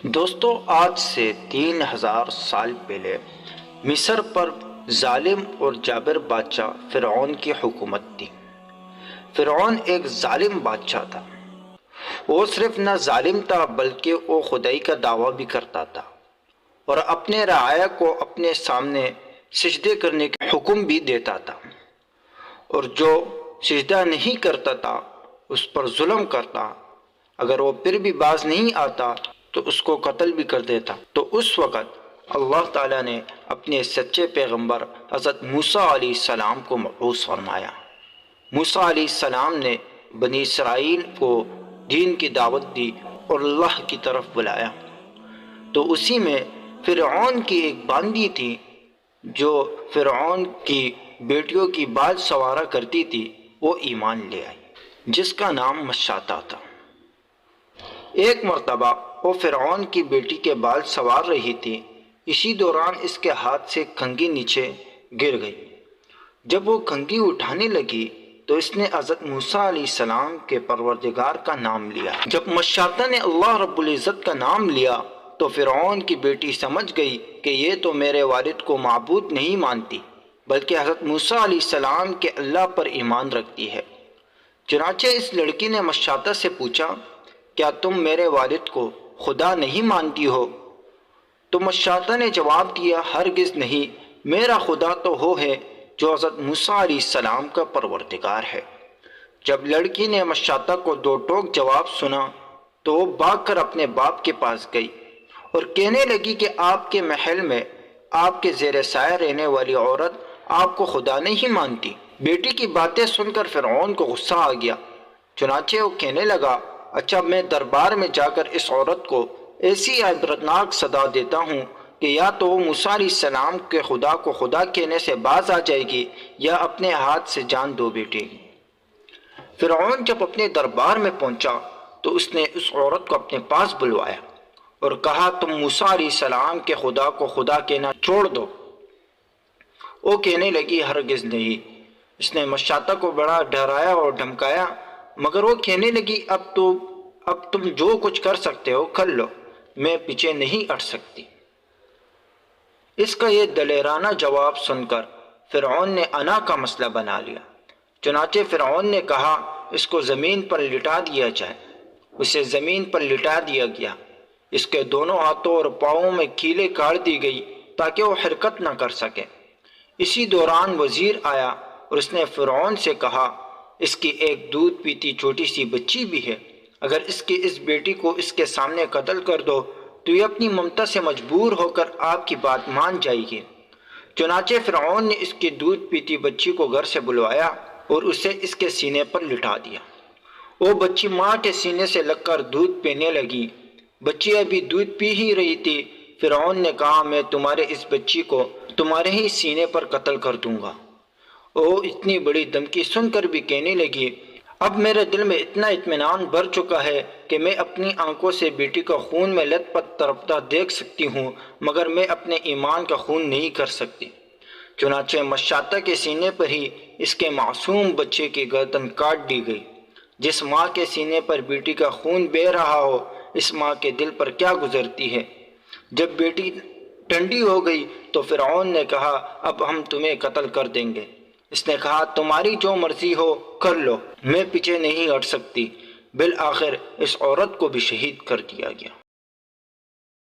دوستو، آج سے 3000 سال پہلے مصر پر ظالم اور جابر بادشاہ فرعون کی حکومت تھی۔ فرعون ایک ظالم بادشاہ تھا۔ وہ صرف نہ ظالم تھا بلکہ وہ خدائی کا دعویٰ بھی کرتا تھا اور اپنے رعایا کو اپنے سامنے سجدے کرنے کا حکم بھی دیتا تھا، اور جو سجدہ نہیں کرتا تھا اس پر ظلم کرتا۔ اگر وہ پھر بھی باز نہیں آتا تو اس کو قتل بھی کر دیتا۔ تو اس وقت اللہ تعالیٰ نے اپنے سچے پیغمبر حضرت موسیٰ علیہ السلام کو مبعوث فرمایا۔ موسیٰ علیہ السلام نے بنی اسرائیل کو دین کی دعوت دی اور اللہ کی طرف بلایا۔ تو اسی میں فرعون کی ایک باندی تھی جو فرعون کی بیٹیوں کی بال سوارا کرتی تھی، وہ ایمان لے آئی، جس کا نام مشاطہ تھا۔ ایک مرتبہ وہ فرعون کی بیٹی کے بال سوار رہی تھی، اسی دوران اس کے ہاتھ سے کنگھی نیچے گر گئی۔ جب وہ کنگھی اٹھانے لگی تو اس نے حضرت موسیٰ علیہ السلام کے پروردگار کا نام لیا۔ جب مشاطہ نے اللہ رب العزت کا نام لیا تو فرعون کی بیٹی سمجھ گئی کہ یہ تو میرے والد کو معبود نہیں مانتی بلکہ حضرت موسیٰ علیہ السلام کے اللہ پر ایمان رکھتی ہے۔ چنانچہ اس لڑکی نے مشاطہ سے پوچھا، کیا تم میرے والد کو خدا نہیں مانتی ہو؟ تو مشاطہ نے جواب دیا، ہرگز نہیں، میرا خدا تو وہ ہے جو حضرت موسیٰ علیہ السلام کا پروردگار ہے۔ جب لڑکی نے مشاطہ کو دو ٹوک جواب سنا تو وہ بھاگ کر اپنے باپ کے پاس گئی اور کہنے لگی کہ آپ کے محل میں آپ کے زیر سایہ رہنے والی عورت آپ کو خدا نہیں مانتی۔ بیٹی کی باتیں سن کر فرعون کو غصہ آ گیا، چنانچہ وہ کہنے لگا، اچھا میں دربار میں جا کر اس عورت کو ایسی عبرتناک صدا دیتا ہوں کہ یا تو وہ موسیٰ علیہ السلام کے خدا کو خدا کہنے سے باز آ جائے گی یا اپنے ہاتھ سے جان دو بیٹے گی۔ فرعون جب اپنے دربار میں پہنچا تو اس نے اس عورت کو اپنے پاس بلوایا اور کہا، تم موسیٰ علیہ السلام کے خدا کو خدا کہنا چھوڑ دو۔ وہ کہنے لگی، ہرگز نہیں۔ اس نے مشاطہ کو بڑا ڈرایا اور دھمکایا، مگر وہ کہنے لگی، اب تم جو کچھ کر سکتے ہو کر لو، میں پیچھے نہیں ہٹ سکتی۔ اس کا یہ دلیرانہ جواب سن کر فرعون نے انا کا مسئلہ بنا لیا۔ چنانچہ فرعون نے کہا، اس کو زمین پر لٹا دیا جائے۔ اسے زمین پر لٹا دیا گیا، اس کے دونوں ہاتھوں اور پاؤں میں کیلیں کاٹ دی گئی تاکہ وہ حرکت نہ کر سکے۔ اسی دوران وزیر آیا اور اس نے فرعون سے کہا، اس کی ایک دودھ پیتی چھوٹی سی بچی بھی ہے، اگر اس بیٹی کو اس کے سامنے قتل کر دو تو یہ اپنی ممتا سے مجبور ہو کر آپ کی بات مان جائے گی۔ چنانچہ فرعون نے اس کی دودھ پیتی بچی کو گھر سے بلوایا اور اسے اس کے سینے پر لٹا دیا۔ وہ بچی ماں کے سینے سے لگ کر دودھ پینے لگی۔ بچی ابھی دودھ پی ہی رہی تھی، فرعون نے کہا، میں تمہارے اس بچی کو تمہارے ہی سینے پر قتل کر دوں گا۔ وہ اتنی بڑی دھمکی سن کر بھی کہنے لگی، اب میرے دل میں اتنا اطمینان بھر چکا ہے کہ میں اپنی آنکھوں سے بیٹی کا خون میں لت پت تڑپتا دیکھ سکتی ہوں، مگر میں اپنے ایمان کا خون نہیں کر سکتی۔ چنانچہ مشاطہ کے سینے پر ہی اس کے معصوم بچے کی گردن کاٹ دی گئی۔ جس ماں کے سینے پر بیٹی کا خون بہہ رہا ہو، اس ماں کے دل پر کیا گزرتی ہے۔ جب بیٹی ٹھنڈی ہو گئی تو فرعون نے کہا، اب ہم تمہیں قتل کر دیں گے۔ اس نے کہا، تمہاری جو مرضی ہو کر لو، میں پیچھے نہیں ہٹ سکتی۔ بالآخر اس عورت کو بھی شہید کر دیا گیا۔